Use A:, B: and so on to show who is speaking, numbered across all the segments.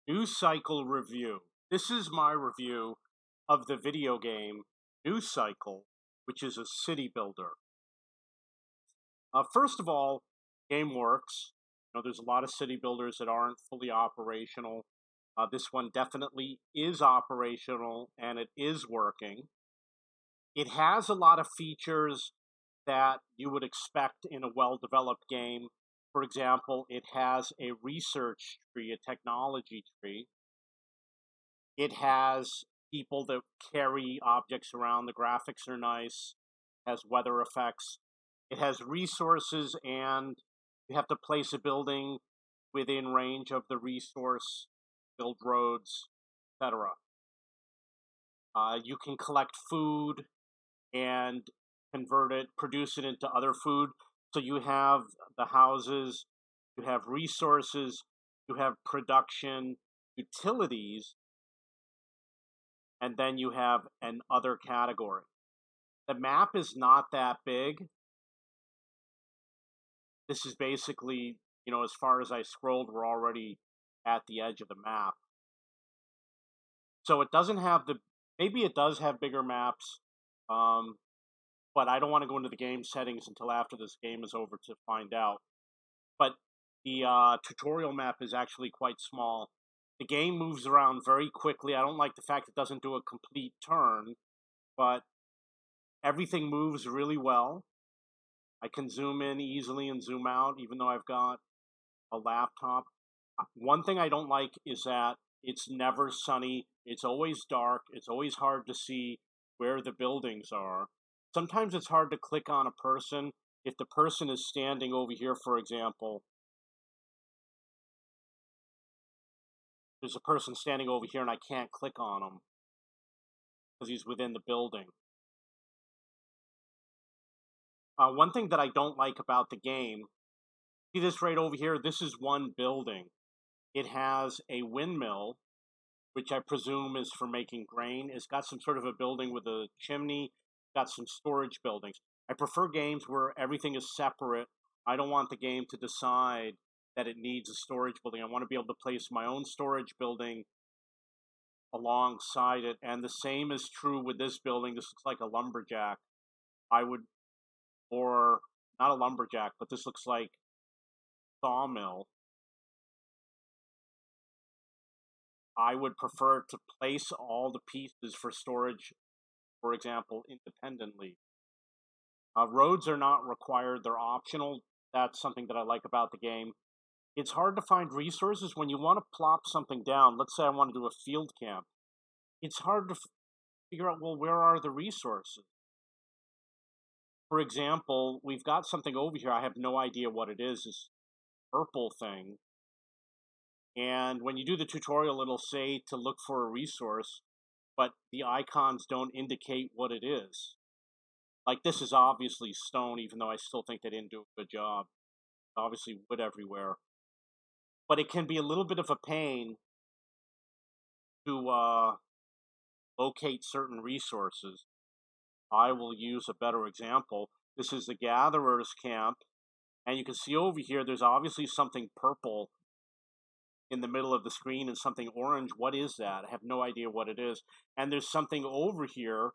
A: News Cycle Review. This is my review of the video game News Cycle, which is a city builder. First of all, game works. There's a lot of city builders that aren't fully operational. This one definitely is operational and it is working. It has a lot of features that you would expect in a well-developed game. For example, it has a research tree, a technology tree. It has people that carry objects around. The graphics are nice. It has weather effects. It has resources, and you have to place a building within range of the resource, build roads, etc. You can collect food and produce it into other food. So you have the houses, you have resources, you have production, utilities, and then you have an other category. The map is not that big. This is basically, as far as I scrolled, we're already at the edge of the map. So it doesn't have maybe it does have bigger maps, but I don't want to go into the game settings until after this game is over to find out. But the tutorial map is actually quite small. The game moves around very quickly. I don't like the fact it doesn't do a complete turn, but everything moves really well. I can zoom in easily and zoom out, even though I've got a laptop. One thing I don't like is that it's never sunny. It's always dark. It's always hard to see where the buildings are. Sometimes it's hard to click on a person. If the person is standing over here, for example, there's a person standing over here and I can't click on him because he's within the building. One thing that I don't like about the game, see this right over here? This is one building. It has a windmill, which I presume is for making grain. It's got some sort of a building with a chimney, got some storage buildings. I prefer games where everything is separate. I don't want the game to decide that it needs a storage building. I want to be able to place my own storage building alongside it. And the same is true with this building. This looks like a lumberjack. Or not a lumberjack, but this looks like sawmill. I would prefer to place all the pieces for storage, for example, independently. Roads are not required, they're optional. That's something that I like about the game. It's hard to find resources when you want to plop something down. Let's say I want to do a field camp. It's hard to figure out, well, where are the resources? For example, we've got something over here. I have no idea what it is. This purple thing. And when you do the tutorial, it'll say to look for a resource, but the icons don't indicate what it is. Like, this is obviously stone, even though I still think they didn't do a good job. Obviously wood everywhere. But it can be a little bit of a pain to locate certain resources. I will use a better example. This is the gatherer's camp, and you can see over here there's obviously something purple in the middle of the screen and something orange. What is that? I have no idea what it is. And there's something over here,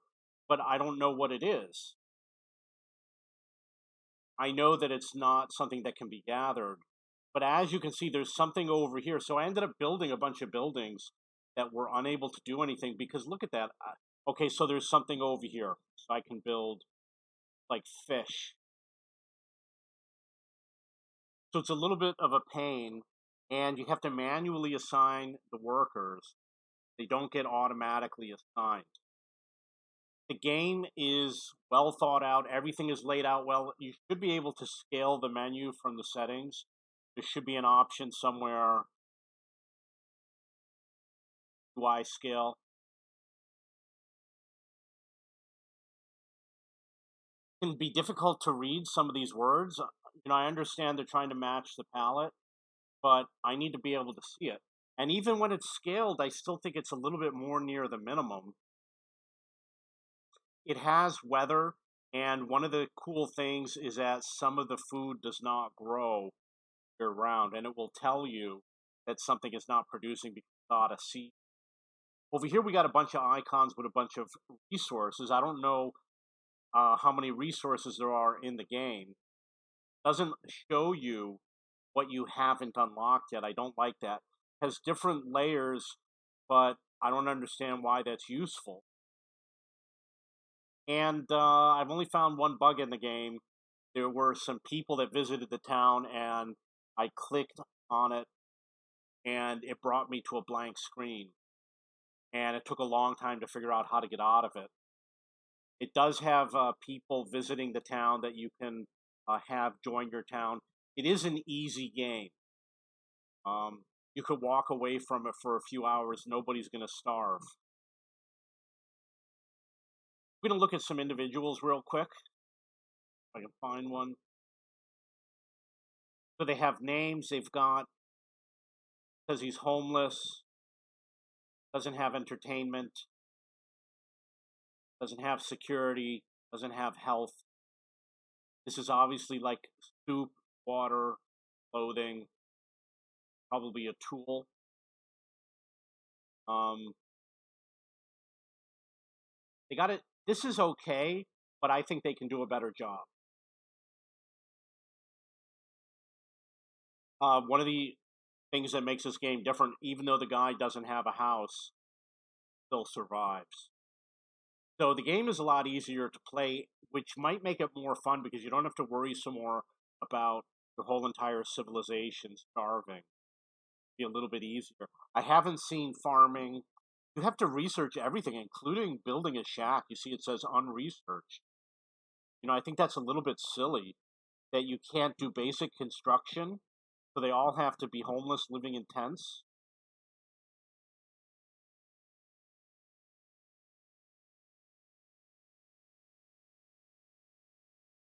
A: but I don't know what it is. I know that it's not something that can be gathered, but as you can see, there's something over here. So I ended up building a bunch of buildings that were unable to do anything because look at that. Okay, so there's something over here. So I can build like fish. So it's a little bit of a pain, and you have to manually assign the workers. They don't get automatically assigned. The game is well thought out. Everything is laid out well. You should be able to scale the menu from the settings. There should be an option somewhere. UI scale. It can be difficult to read some of these words. I understand they're trying to match the palette, but I need to be able to see it. And even when it's scaled, I still think it's a little bit more near the minimum. It has weather, and one of the cool things is that some of the food does not grow year round, and it will tell you that something is not producing because Odyssey. Over here, we got a bunch of icons with a bunch of resources. I don't know how many resources there are in the game. Doesn't show you what you haven't unlocked yet. I don't like that. It has different layers, but I don't understand why that's useful. And I've only found one bug in the game. There were some people that visited the town, and I clicked on it, and it brought me to a blank screen. And it took a long time to figure out how to get out of it. It does have people visiting the town that you can have join your town. It is an easy game. You could walk away from it for a few hours. Nobody's going to starve. We're going to look at some individuals real quick. If I can find one. So they have names. They've got, because he's homeless, doesn't have entertainment, doesn't have security, doesn't have health. This is obviously like soup, water, clothing, probably a tool. They got it. This is okay, but I think they can do a better job. One of the things that makes this game different, even though the guy doesn't have a house, still survives. So the game is a lot easier to play, which might make it more fun because you don't have to worry so more about your whole entire civilization starving. Be a little bit easier. I haven't seen farming. You have to research everything, including building a shack. You see, it says unresearched. I think that's a little bit silly that you can't do basic construction, so they all have to be homeless, living in tents.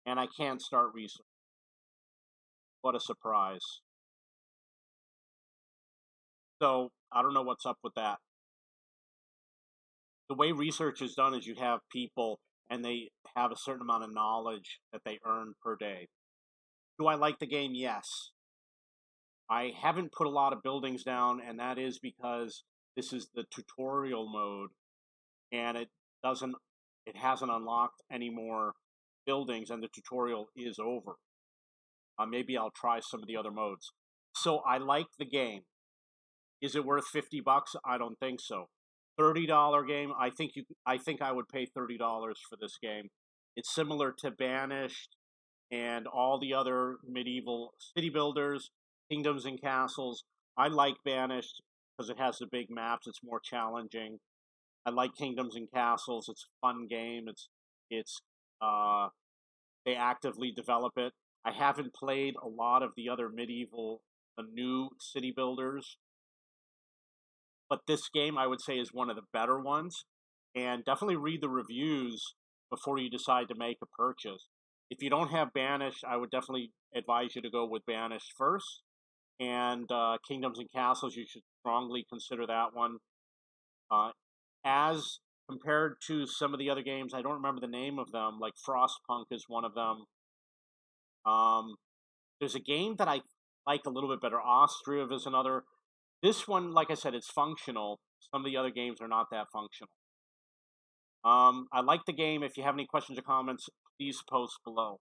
A: And I can't start research. What a surprise. So I don't know what's up with that. The way research is done is you have people and they have a certain amount of knowledge that they earn per day. Do I like the game? Yes. I haven't put a lot of buildings down, and that is because this is the tutorial mode, and it hasn't unlocked any more buildings, and the tutorial is over. Maybe I'll try some of the other modes. So I like the game. Is it worth $50? I don't think so. $30 game. I think I would pay $30 for this game. It's similar to Banished and all the other medieval city builders, kingdoms and castles. I like Banished because it has the big maps. It's more challenging. I like Kingdoms and Castles. It's a fun game. They actively develop it. I haven't played a lot of the other the new city builders, but this game I would say is one of the better ones. And definitely read the reviews before you decide to make a purchase. If you don't have Banished, I would definitely advise you to go with Banished first. And Kingdoms and Castles, you should strongly consider that one. As compared to some of the other games, I don't remember the name of them, like Frostpunk is one of them. There's a game that I like a little bit better. Austriv is another. This one, like I said, it's functional. Some of the other games are not that functional. I like the game. If you have any questions or comments, please post below.